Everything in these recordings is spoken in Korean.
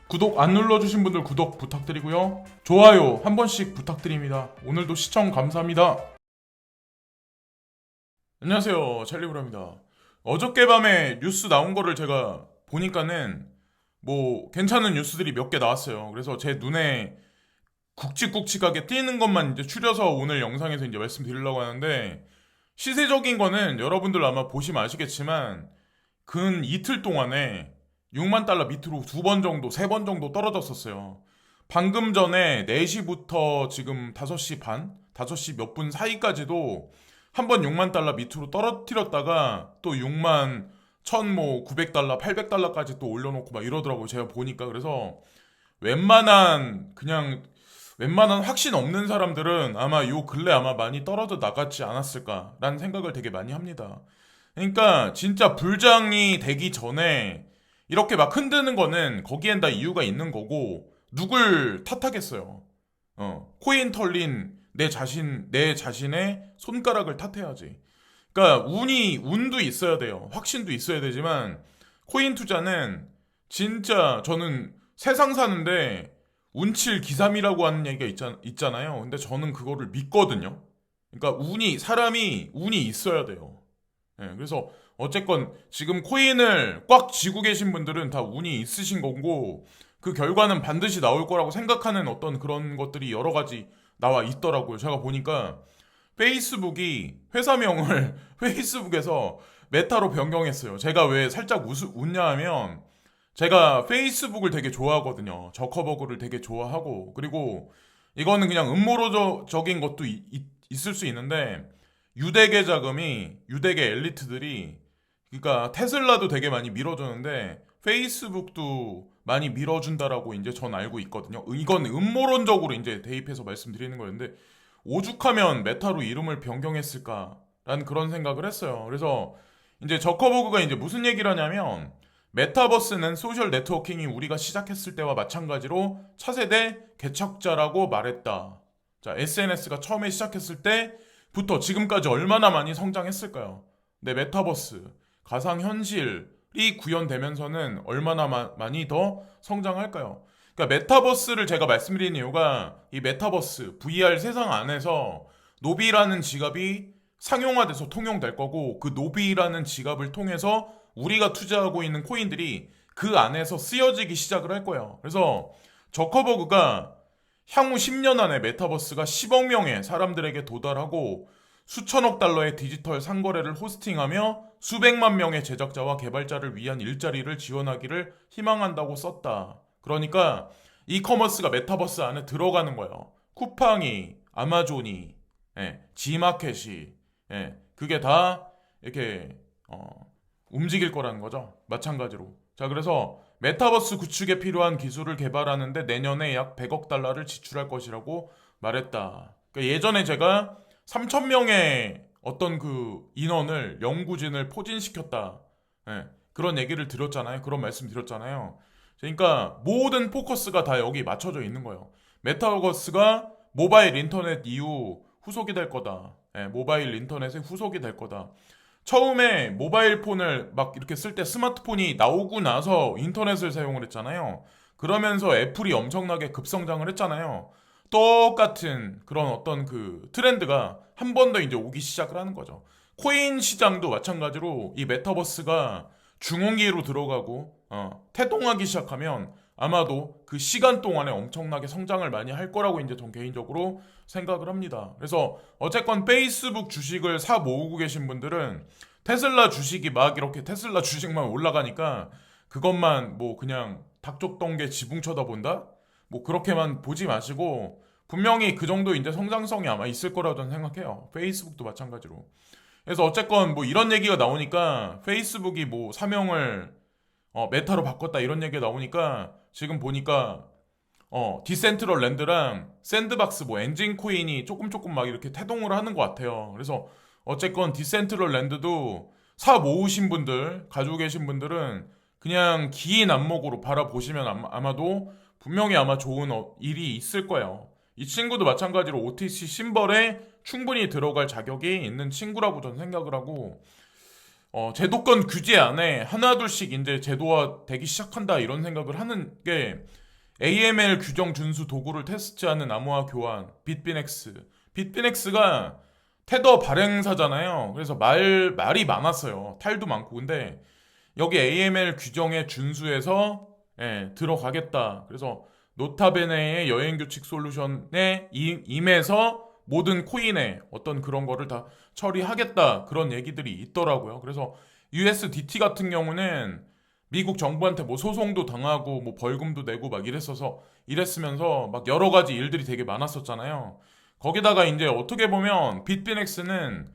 구독 안 눌러주신 분들 구독 부탁드리고요. 좋아요 한 번씩 부탁드립니다. 오늘도 시청 감사합니다. 안녕하세요, 찰리브라입니다. 어저께 밤에 뉴스 나온 거를 제가 보니까는 뭐 괜찮은 뉴스들이 몇 개 나왔어요. 그래서 제 눈에 굵직굵직하게 띄는 것만 이제 추려서 오늘 영상에서 이제 말씀드리려고 하는데, 시세적인 거는 여러분들 아마 보시면 아시겠지만 근 이틀 동안에 6만 달러 밑으로 두 번 정도, 세 번 정도 떨어졌었어요. 방금 전에 4시부터 지금 5시 반, 5시 몇 분 사이까지도 한 번 6만 달러 밑으로 떨어뜨렸다가 또 6만 900달러, 800달러까지 또 올려놓고 막 이러더라고요. 제가 보니까. 그래서 웬만한 확신 없는 사람들은 아마 요 근래 아마 많이 떨어져 나갔지 않았을까라는 생각을 되게 많이 합니다. 그러니까 진짜 불장이 되기 전에 이렇게 막 흔드는 거는 거기엔 다 이유가 있는 거고, 누굴 탓하겠어요. 코인 털린 내 자신의 손가락을 탓해야지. 그러니까 운도 있어야 돼요. 확신도 있어야 되지만, 코인 투자는 진짜 저는 세상 사는데 운칠 기삼이라고 하는 얘기가 있잖아요. 근데 저는 그거를 믿거든요. 그러니까 사람이 운이 있어야 돼요. 예, 그래서 어쨌건 지금 코인을 꽉 쥐고 계신 분들은 다 운이 있으신 거고, 그 결과는 반드시 나올 거라고 생각하는 어떤 그런 것들이 여러 가지 나와 있더라고요. 제가 보니까 페이스북이 회사명을 페이스북에서 메타로 변경했어요. 제가 왜 살짝 웃냐 하면, 제가 페이스북을 되게 좋아하거든요. 저커버그를 되게 좋아하고, 그리고 이거는 그냥 음모론적인 것도 있을 수 있는데, 유대계 자금이, 유대계 엘리트들이, 그러니까 테슬라도 되게 많이 밀어주는데 페이스북도 많이 밀어준다라고 이제 전 알고 있거든요. 이건 음모론적으로 이제 대입해서 말씀드리는 거였는데, 오죽하면 메타로 이름을 변경했을까라는 그런 생각을 했어요. 그래서 이제 저커버그가 이제 무슨 얘기를 하냐면, 메타버스는 소셜 네트워킹이 우리가 시작했을 때와 마찬가지로 차세대 개척자라고 말했다. 자, SNS가 처음에 시작했을 때부터 지금까지 얼마나 많이 성장했을까요? 네, 메타버스, 가상현실이 구현되면서는 얼마나 많이 더 성장할까요? 그러니까 메타버스를 제가 말씀드린 이유가, 이 메타버스, VR 세상 안에서 노비라는 지갑이 상용화돼서 통용될 거고, 그 노비라는 지갑을 통해서 우리가 투자하고 있는 코인들이 그 안에서 쓰여지기 시작을 할 거예요. 그래서 저커버그가 향후 10년 안에 메타버스가 10억 명의 사람들에게 도달하고 수천억 달러의 디지털 상거래를 호스팅하며 수백만 명의 제작자와 개발자를 위한 일자리를 지원하기를 희망한다고 썼다. 그러니까 이커머스가 메타버스 안에 들어가는 거예요. 쿠팡이, 아마존이, 지마켓이, 그게 다 이렇게 움직일 거라는 거죠. 마찬가지로. 자, 그래서 메타버스 구축에 필요한 기술을 개발하는데 내년에 약 100억 달러를 지출할 것이라고 말했다. 그러니까 예전에 제가 3,000명의 어떤 그 인원을, 연구진을 포진시켰다. 그런 얘기를 드렸잖아요. 그런 말씀 드렸잖아요. 그러니까 모든 포커스가 다 여기 맞춰져 있는 거예요. 메타버스가 모바일 인터넷 이후 후속이 될 거다. 모바일 인터넷의 후속이 될 거다. 처음에 모바일 폰을 막 이렇게 쓸 때 스마트폰이 나오고 나서 인터넷을 사용을 했잖아요. 그러면서 애플이 엄청나게 급성장을 했잖아요. 똑같은 그런 어떤 그 트렌드가 한 번 더 이제 오기 시작을 하는 거죠. 코인 시장도 마찬가지로 이 메타버스가 중흥기로 들어가고 태동하기 시작하면 아마도 그 시간 동안에 엄청나게 성장을 많이 할 거라고 이제 전 개인적으로 생각을 합니다. 그래서 어쨌건 페이스북 주식을 사 모으고 계신 분들은 테슬라 주식이 막 이렇게 테슬라 주식만 올라가니까 그것만 뭐 그냥 닭족동게 지붕 쳐다본다? 뭐 그렇게만 보지 마시고, 분명히 그 정도 이제 성장성이 아마 있을 거라고 저는 생각해요. 페이스북도 마찬가지로. 그래서 어쨌건 뭐 이런 얘기가 나오니까, 페이스북이 뭐 사명을 메타로 바꿨다 이런 얘기가 나오니까, 지금 보니까 디센트럴 랜드랑 샌드박스 뭐 엔진 코인이 조금 막 이렇게 태동을 하는 것 같아요. 그래서 어쨌건 디센트럴 랜드도 사 모으신 분들, 가지고 계신 분들은 그냥 긴 안목으로 바라보시면 아마도 분명히 아마 좋은 일이 있을 거예요. 이 친구도 마찬가지로 OTC 심벌에 충분히 들어갈 자격이 있는 친구라고 저는 생각을 하고, 제도권 규제 안에 하나둘씩 이제 제도화되기 시작한다 이런 생각을 하는 게 AML 규정 준수 도구를 테스트하는 암호화 교환 빗비넥스. 빗비넥스가 테더 발행사잖아요. 그래서 말이 많았어요. 탈도 많고. 근데 여기 AML 규정에 준수해서 들어가겠다. 그래서 노타베네의 여행 규칙 솔루션에 임해서 모든 코인에 어떤 그런 거를 다 처리하겠다. 그런 얘기들이 있더라고요. 그래서 USDT 같은 경우는 미국 정부한테 뭐 소송도 당하고 뭐 벌금도 내고 막 이랬으면서 막 여러 가지 일들이 되게 많았었잖아요. 거기다가 이제 어떻게 보면 빗비넥스는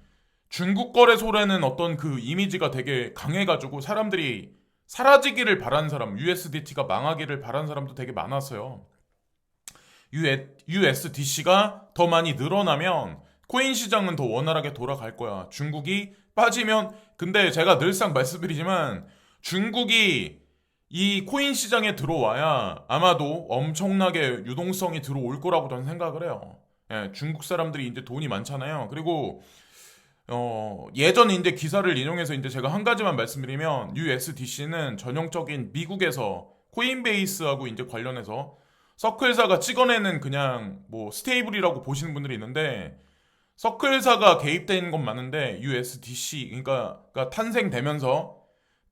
중국 거래소라는 어떤 그 이미지가 되게 강해가지고 사람들이 사라지기를 바란 사람, USDT가 망하기를 바란 사람도 되게 많았어요. USDC가 더 많이 늘어나면 코인 시장은 더 원활하게 돌아갈 거야. 중국이 빠지면, 근데 제가 늘상 말씀드리지만 중국이 이 코인 시장에 들어와야 아마도 엄청나게 유동성이 들어올 거라고 저는 생각을 해요. 중국 사람들이 이제 돈이 많잖아요. 그리고 예전 이제 기사를 인용해서 이제 제가 한 가지만 말씀드리면 USDC는 전형적인 미국에서 코인베이스하고 이제 관련해서 서클사가 찍어내는 그냥 뭐 스테이블이라고 보시는 분들이 있는데 서클사가 개입된 건 맞는데 USDC 그러니까 탄생되면서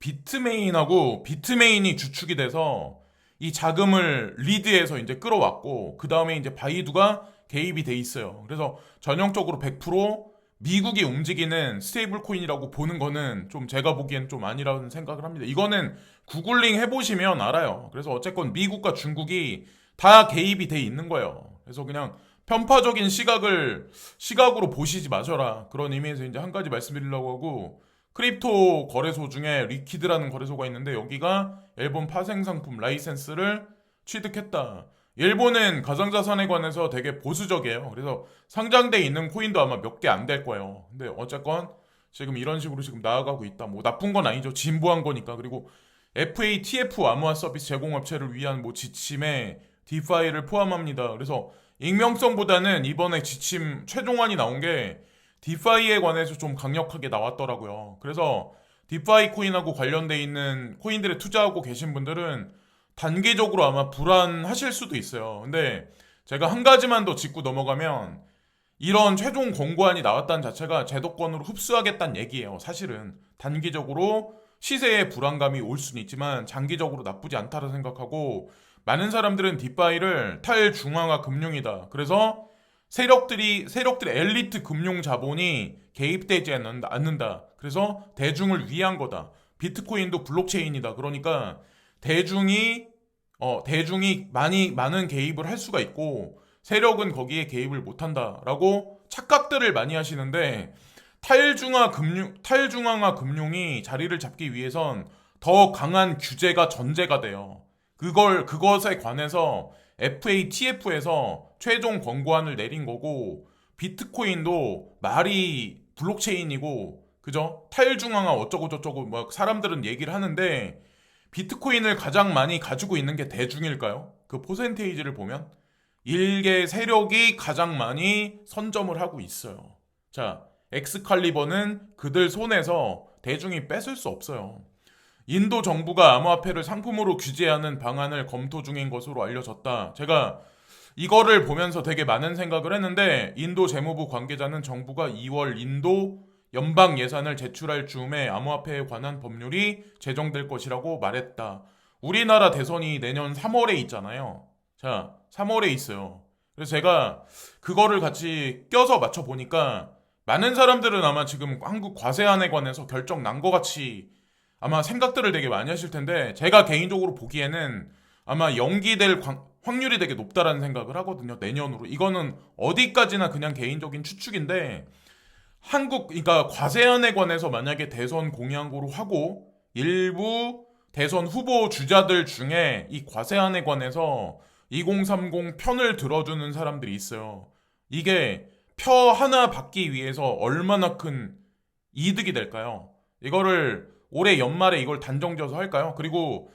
비트메인이 주축이 돼서 이 자금을 리드해서 이제 끌어왔고 그 다음에 이제 바이두가 개입이 돼 있어요. 그래서 전형적으로 100% 미국이 움직이는 스테이블 코인이라고 보는 거는 좀 제가 보기엔 좀 아니라는 생각을 합니다. 이거는 구글링 해보시면 알아요. 그래서 어쨌건 미국과 중국이 다 개입이 돼 있는 거예요. 그래서 그냥 편파적인 시각으로 보시지 마셔라. 그런 의미에서 이제 한 가지 말씀드리려고 하고 크립토 거래소 중에 리퀴드라는 거래소가 있는데 여기가 일본 파생 상품 라이센스를 취득했다. 일본은 가상자산에 관해서 되게 보수적이에요. 그래서 상장돼 있는 코인도 아마 몇 개 안 될 거예요. 근데 어쨌건 지금 이런 식으로 지금 나아가고 있다. 뭐 나쁜 건 아니죠. 진보한 거니까. 그리고 FATF 암호화 서비스 제공업체를 위한 뭐 지침에 디파이를 포함합니다. 그래서 익명성보다는 이번에 지침 최종안이 나온 게 디파이에 관해서 좀 강력하게 나왔더라고요. 그래서 디파이 코인하고 관련돼 있는 코인들에 투자하고 계신 분들은 단기적으로 아마 불안하실 수도 있어요. 근데 제가 한 가지만 더 짚고 넘어가면 이런 최종 권고안이 나왔다는 자체가 제도권으로 흡수하겠다는 얘기예요. 사실은 단기적으로 시세에 불안감이 올 수는 있지만 장기적으로 나쁘지 않다고 생각하고 많은 사람들은 디파이를 탈중앙화 금융이다. 그래서 세력들의 엘리트 금융 자본이 개입되지 않는다. 그래서 대중을 위한 거다. 비트코인도 블록체인이다. 그러니까 대중이 많은 개입을 할 수가 있고 세력은 거기에 개입을 못 한다라고 착각들을 많이 하시는데 탈중앙화 금융이 자리를 잡기 위해선 더 강한 규제가 전제가 돼요. 그것에 관해서 FATF에서 최종 권고안을 내린 거고 비트코인도 말이 블록체인이고 그죠? 탈중앙화 어쩌고 저쩌고 막 사람들은 얘기를 하는데 비트코인을 가장 많이 가지고 있는 게 대중일까요? 그 퍼센테이지를 보면 일개 세력이 가장 많이 선점을 하고 있어요. 자, 엑스칼리버는 그들 손에서 대중이 뺏을 수 없어요. 인도 정부가 암호화폐를 상품으로 규제하는 방안을 검토 중인 것으로 알려졌다. 제가 이거를 보면서 되게 많은 생각을 했는데 인도 재무부 관계자는 정부가 2월 인도 연방 예산을 제출할 즈음에 암호화폐에 관한 법률이 제정될 것이라고 말했다. 우리나라 대선이 내년 3월에 있잖아요. 자, 3월에 있어요. 그래서 제가 그거를 같이 껴서 맞춰보니까 많은 사람들은 아마 지금 한국 과세안에 관해서 결정 난 것 같이 아마 생각들을 되게 많이 하실 텐데 제가 개인적으로 보기에는 아마 연기될 확률이 되게 높다라는 생각을 하거든요. 내년으로. 이거는 어디까지나 그냥 개인적인 추측인데 그러니까 과세안에 관해서 만약에 대선 공약으로 하고 일부 대선 후보 주자들 중에 이 과세안에 관해서 2030 편을 들어주는 사람들이 있어요. 이게 표 하나 받기 위해서 얼마나 큰 이득이 될까요? 이거를 올해 연말에 이걸 단정지어서 할까요? 그리고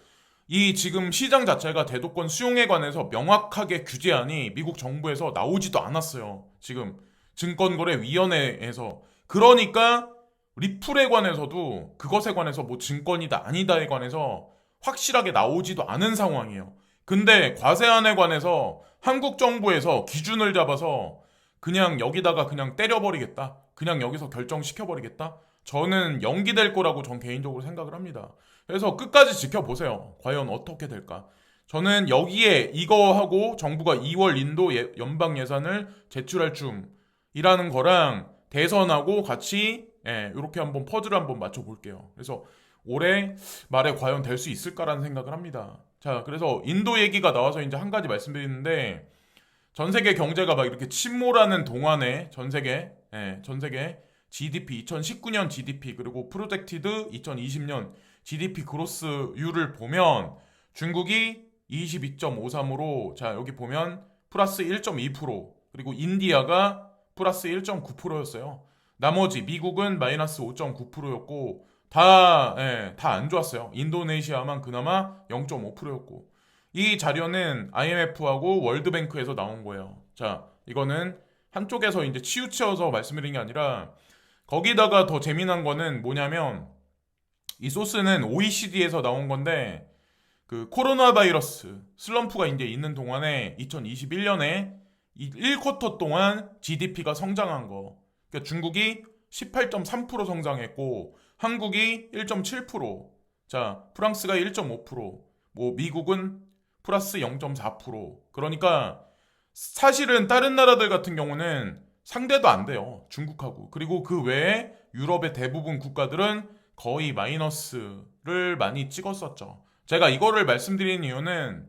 이 지금 시장 자체가 대도권 수용에 관해서 명확하게 규제안이 미국 정부에서 나오지도 않았어요. 지금 증권거래위원회에서. 그러니까 리플에 관해서도 그것에 관해서 뭐 증권이다 아니다에 관해서 확실하게 나오지도 않은 상황이에요. 근데 과세안에 관해서 한국 정부에서 기준을 잡아서 그냥 여기다가 그냥 때려버리겠다. 그냥 여기서 결정시켜버리겠다. 저는 연기될 거라고 전 개인적으로 생각을 합니다. 그래서 끝까지 지켜보세요. 과연 어떻게 될까? 저는 여기에 이거하고 정부가 2월 인도 연방 예산을 제출할 줌이라는 거랑 대선하고 같이 이렇게 한번 퍼즐을 한번 맞춰볼게요. 그래서 올해 말에 과연 될 수 있을까라는 생각을 합니다. 자, 그래서 인도 얘기가 나와서 이제 한 가지 말씀드리는데 전 세계 경제가 막 이렇게 침몰하는 동안에 전 세계 GDP 2019년 GDP 그리고 프로젝티드 2020년 GDP 그로스율을 보면 중국이 22.53으로 자 여기 보면 플러스 1.2% 그리고 인디아가 플러스 1.9%였어요. 나머지 미국은 마이너스 5.9%였고 다 안 좋았어요. 인도네시아만 그나마 0.5%였고 이 자료는 IMF하고 월드뱅크에서 나온 거예요. 자, 이거는 한쪽에서 이제 치우쳐서 말씀드린 게 아니라 거기다가 더 재미난 거는 뭐냐면 이 소스는 OECD에서 나온 건데 그 코로나 바이러스 슬럼프가 이제 있는 동안에 2021년에 이 1쿼터 동안 GDP가 성장한 거. 그러니까 중국이 18.3% 성장했고 한국이 1.7%, 자 프랑스가 1.5%, 뭐 미국은 플러스 0.4%. 그러니까 사실은 다른 나라들 같은 경우는 상대도 안 돼요. 중국하고. 그리고 그 외에 유럽의 대부분 국가들은 거의 마이너스를 많이 찍었었죠. 제가 이거를 말씀드리는 이유는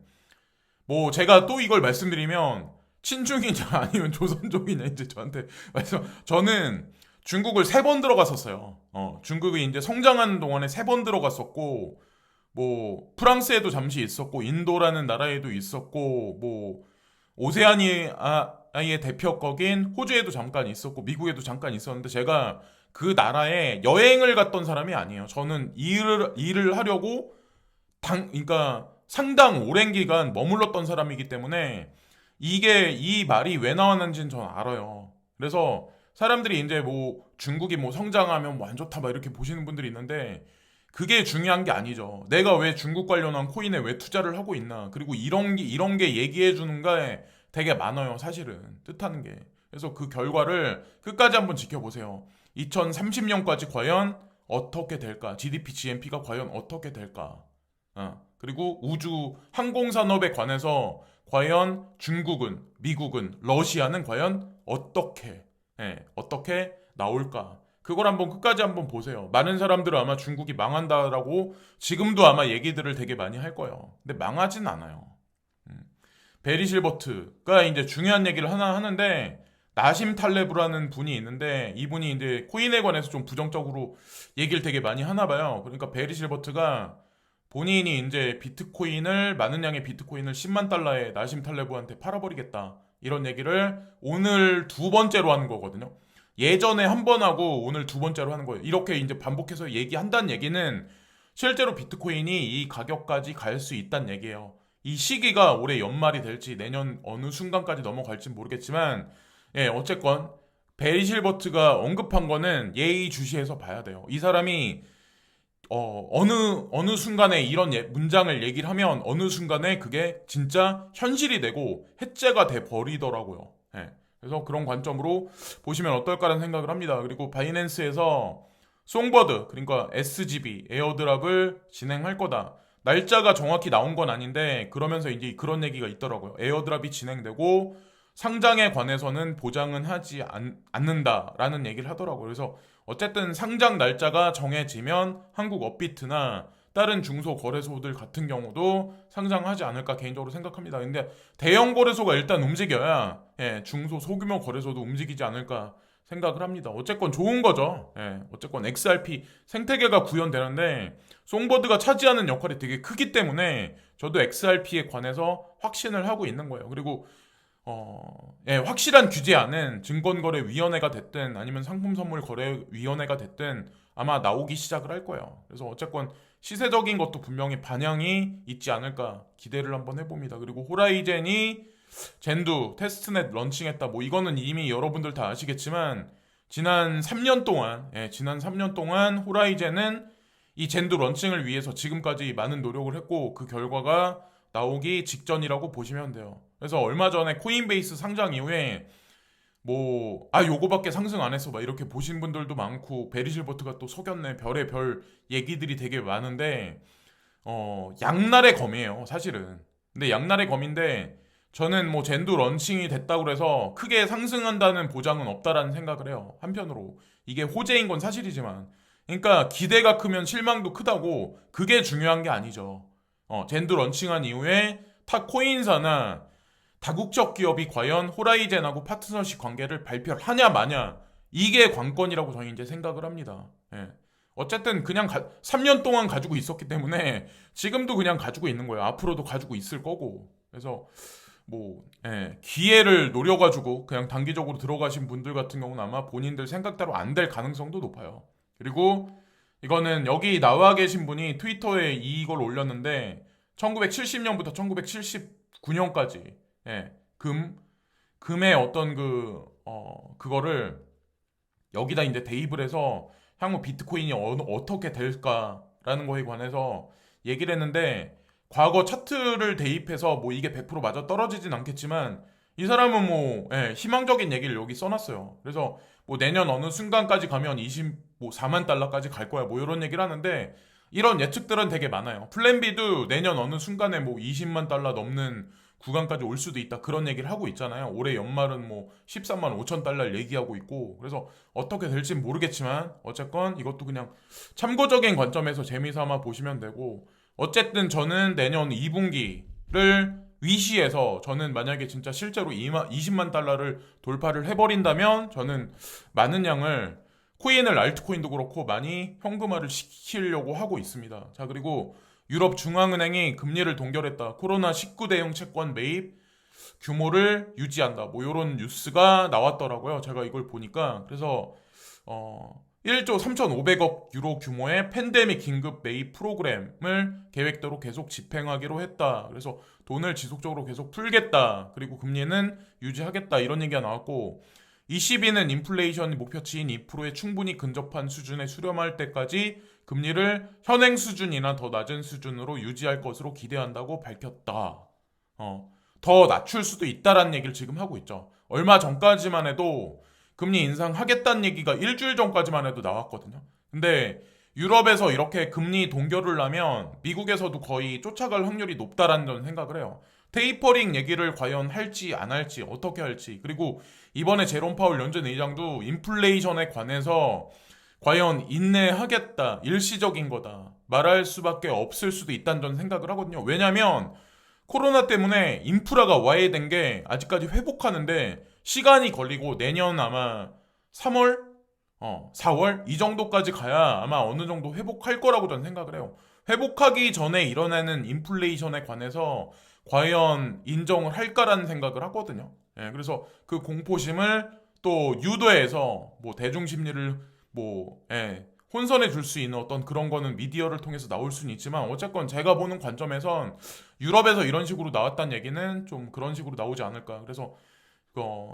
뭐 제가 또 이걸 말씀드리면 친중이냐 아니면 조선족이냐 이제 저한테 말씀 저는 중국을 3번 들어갔었어요. 중국이 이제 성장하는 동안에 3번 들어갔었고 뭐 프랑스에도 잠시 있었고 인도라는 나라에도 있었고 뭐 오세아니아의 대표국인 호주에도 잠깐 있었고 미국에도 잠깐 있었는데 제가 그 나라에 여행을 갔던 사람이 아니에요. 저는 일을 하려고 그러니까 상당 오랜 기간 머물렀던 사람이기 때문에 이게 이 말이 왜 나왔는지는 저는 알아요. 그래서 사람들이 이제 뭐 중국이 뭐 성장하면 뭐 안 좋다 막 이렇게 보시는 분들이 있는데 그게 중요한 게 아니죠. 내가 왜 중국 관련한 코인에 왜 투자를 하고 있나. 그리고 이런 게 얘기해 주는 게 되게 많아요. 사실은 뜻하는 게. 그래서 그 결과를 끝까지 한번 지켜보세요. 2030년까지 과연 어떻게 될까? GDP, GNP가 과연 어떻게 될까? 그리고 우주 항공산업에 관해서 과연 중국은, 미국은, 러시아는 과연 어떻게 나올까? 그걸 한번 끝까지 한번 보세요. 많은 사람들은 아마 중국이 망한다라고 지금도 아마 얘기들을 되게 많이 할 거예요. 근데 망하진 않아요. 베리 실버트가 이제 중요한 얘기를 하나 하는데 나심 탈레브라는 분이 있는데 이분이 이제 코인에 관해서 좀 부정적으로 얘기를 되게 많이 하나 봐요. 그러니까 베리 실버트가 본인이 이제 비트코인을 많은 양의 비트코인을 10만 달러에 나심 탈레브한테 팔아버리겠다 이런 얘기를 오늘 2번째로 하는 거거든요. 예전에 한 번 하고 오늘 2번째로 하는 거예요. 이렇게 이제 반복해서 얘기한다는 얘기는 실제로 비트코인이 이 가격까지 갈 수 있다는 얘기예요. 이 시기가 올해 연말이 될지 내년 어느 순간까지 넘어갈지 모르겠지만 어쨌건 베리 실버트가 언급한 거는 예의주시해서 봐야 돼요. 이 사람이 어느 순간에 이런 문장을 얘기를 하면 어느 순간에 그게 진짜 현실이 되고 해체가 돼 버리더라고요. 그래서 그런 관점으로 보시면 어떨까라는 생각을 합니다. 그리고 바이낸스에서 송버드 그러니까 SGB 에어드랍을 진행할 거다. 날짜가 정확히 나온 건 아닌데 그러면서 이제 그런 얘기가 있더라고요. 에어드랍이 진행되고 상장에 관해서는 보장은 하지 않는다라는 얘기를 하더라고요. 그래서 어쨌든 상장 날짜가 정해지면 한국 업비트나 다른 중소 거래소들 같은 경우도 상장하지 않을까 개인적으로 생각합니다. 근데 대형 거래소가 일단 움직여야 중소 소규모 거래소도 움직이지 않을까 생각을 합니다. 어쨌건 좋은 거죠. 어쨌건 XRP 생태계가 구현되는데 송버드가 차지하는 역할이 되게 크기 때문에 저도 XRP에 관해서 확신을 하고 있는 거예요. 그리고 확실한 규제안은 증권거래위원회가 됐든 아니면 상품선물거래위원회가 됐든 아마 나오기 시작을 할 거예요. 그래서 어쨌건 시세적인 것도 분명히 반영이 있지 않을까 기대를 한번 해봅니다. 그리고 호라이젠이 젠두 테스트넷 런칭했다. 뭐 이거는 이미 여러분들 다 아시겠지만 지난 3년 동안 호라이젠은 이 젠도 런칭을 위해서 지금까지 많은 노력을 했고 그 결과가 나오기 직전이라고 보시면 돼요. 그래서 얼마 전에 코인베이스 상장 이후에 요거밖에 상승 안 했어 막 이렇게 보신 분들도 많고 베리실버트가 또 속였네 별의 별 얘기들이 되게 많은데 양날의 검이에요 사실은. 근데 양날의 검인데 저는 젠도 런칭이 됐다고 해서 크게 상승한다는 보장은 없다라는 생각을 해요. 한편으로 이게 호재인 건 사실이지만, 그러니까 기대가 크면 실망도 크다고, 그게 중요한 게 아니죠. 젠도 런칭한 이후에 타 코인사나 다국적 기업이 과연 호라이젠하고 파트너십 관계를 발표를 하냐 마냐, 이게 관건이라고 저는 이제 생각을 합니다. 예. 어쨌든 그냥 3년 동안 가지고 있었기 때문에 지금도 그냥 가지고 있는 거예요. 앞으로도 가지고 있을 거고. 그래서 기회를 노려가지고 그냥 단기적으로 들어가신 분들 같은 경우는 아마 본인들 생각대로 안 될 가능성도 높아요. 그리고 이거는 여기 나와 계신 분이 트위터에 이걸 올렸는데 1970년부터 1979년까지 금의 어떤 그거를 여기다 이제 대입을 해서 향후 비트코인이 어떻게 될까라는 거에 관해서 얘기를 했는데, 과거 차트를 대입해서 이게 100% 맞아 떨어지진 않겠지만 이 사람은 희망적인 얘기를 여기 써놨어요. 그래서 내년 어느 순간까지 가면 24만 달러까지 갈 거야 이런 얘기를 하는데, 이런 예측들은 되게 많아요. 플랜 B도 내년 어느 순간에 20만 달러 넘는 구간까지 올 수도 있다 그런 얘기를 하고 있잖아요. 올해 연말은 13만 5천 달러를 얘기하고 있고, 그래서 어떻게 될진 모르겠지만 어쨌건 이것도 그냥 참고적인 관점에서 재미삼아 보시면 되고, 어쨌든 저는 내년 2분기를 위시해서 저는 만약에 진짜 실제로 20만 달러를 돌파를 해버린다면 저는 많은 양을 코인을 알트코인도 그렇고 많이 현금화를 시키려고 하고 있습니다. 자, 그리고 유럽 중앙은행이 금리를 동결했다. 코로나19 대응 채권 매입 규모를 유지한다. 이런 뉴스가 나왔더라고요. 제가 이걸 보니까. 그래서 1조 3,500억 유로 규모의 팬데믹 긴급 매입 프로그램을 계획대로 계속 집행하기로 했다. 그래서 돈을 지속적으로 계속 풀겠다. 그리고 금리는 유지하겠다. 이런 얘기가 나왔고, ECB는 인플레이션 목표치인 2%에 충분히 근접한 수준에 수렴할 때까지 금리를 현행 수준이나 더 낮은 수준으로 유지할 것으로 기대한다고 밝혔다. 더 낮출 수도 있다라는 얘기를 지금 하고 있죠. 얼마 전까지만 해도 금리 인상하겠다는 얘기가 일주일 전까지만 해도 나왔거든요. 근데 유럽에서 이렇게 금리 동결을 하면 미국에서도 거의 쫓아갈 확률이 높다라는 저는 생각을 해요. 테이퍼링 얘기를 과연 할지 안 할지 어떻게 할지, 그리고 이번에 제롬 파월 연준 의장도 인플레이션에 관해서 과연 인내하겠다, 일시적인 거다 말할 수밖에 없을 수도 있다는 저는 생각을 하거든요. 왜냐면 코로나 때문에 인프라가 와해된 게 아직까지 회복하는데 시간이 걸리고 내년 아마 3월, 4월 이 정도까지 가야 아마 어느 정도 회복할 거라고 저는 생각을 해요. 회복하기 전에 일어나는 인플레이션에 관해서 과연 인정을 할까라는 생각을 하거든요. 그래서 그 공포심을 또 유도해서 대중 심리를 혼선해 줄 수 있는 어떤 그런 거는 미디어를 통해서 나올 수는 있지만, 어쨌건 제가 보는 관점에선 유럽에서 이런 식으로 나왔다는 얘기는 좀 그런 식으로 나오지 않을까. 그래서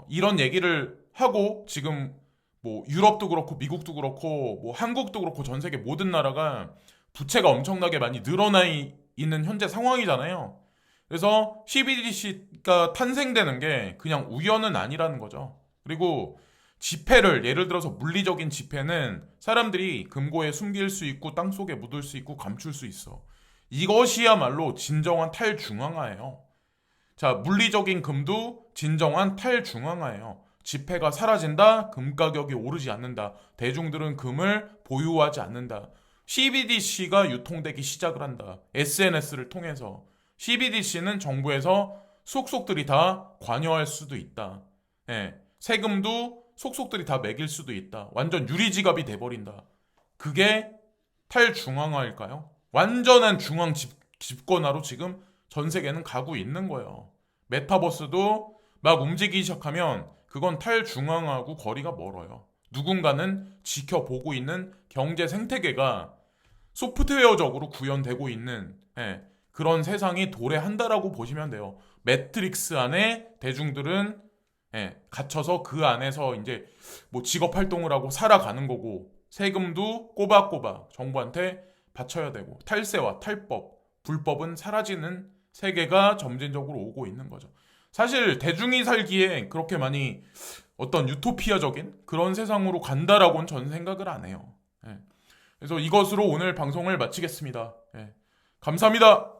이런 얘기를 하고 지금 유럽도 그렇고 미국도 그렇고 한국도 그렇고 전 세계 모든 나라가 부채가 엄청나게 많이 늘어나 있는 현재 상황이잖아요. 그래서 CBDC가 탄생되는 게 그냥 우연은 아니라는 거죠. 그리고 지폐를, 예를 들어서 물리적인 지폐는 사람들이 금고에 숨길 수 있고 땅속에 묻을 수 있고 감출 수 있어. 이것이야말로 진정한 탈중앙화예요. 자, 물리적인 금도 진정한 탈중앙화예요. 지폐가 사라진다, 금 가격이 오르지 않는다, 대중들은 금을 보유하지 않는다, CBDC가 유통되기 시작을 한다, SNS를 통해서. CBDC는 정부에서 속속들이 다 관여할 수도 있다. 세금도 속속들이 다 매길 수도 있다. 완전 유리지갑이 돼버린다. 그게 탈중앙화일까요? 완전한 중앙 집권화로 지금 전 세계는 가고 있는 거예요. 메타버스도 막 움직이기 시작하면 그건 탈중앙화하고 거리가 멀어요. 누군가는 지켜보고 있는 경제 생태계가 소프트웨어적으로 구현되고 있는 그런 세상이 도래한다라고 보시면 돼요. 매트릭스 안에 대중들은 갇혀서 그 안에서 이제 뭐 직업 활동을 하고 살아가는 거고, 세금도 꼬박꼬박 정부한테 바쳐야 되고, 탈세와 탈법, 불법은 사라지는 세계가 점진적으로 오고 있는 거죠. 사실 대중이 살기에 그렇게 많이 어떤 유토피아적인 그런 세상으로 간다라고는 저는 생각을 안 해요. 그래서 이것으로 오늘 방송을 마치겠습니다. 감사합니다.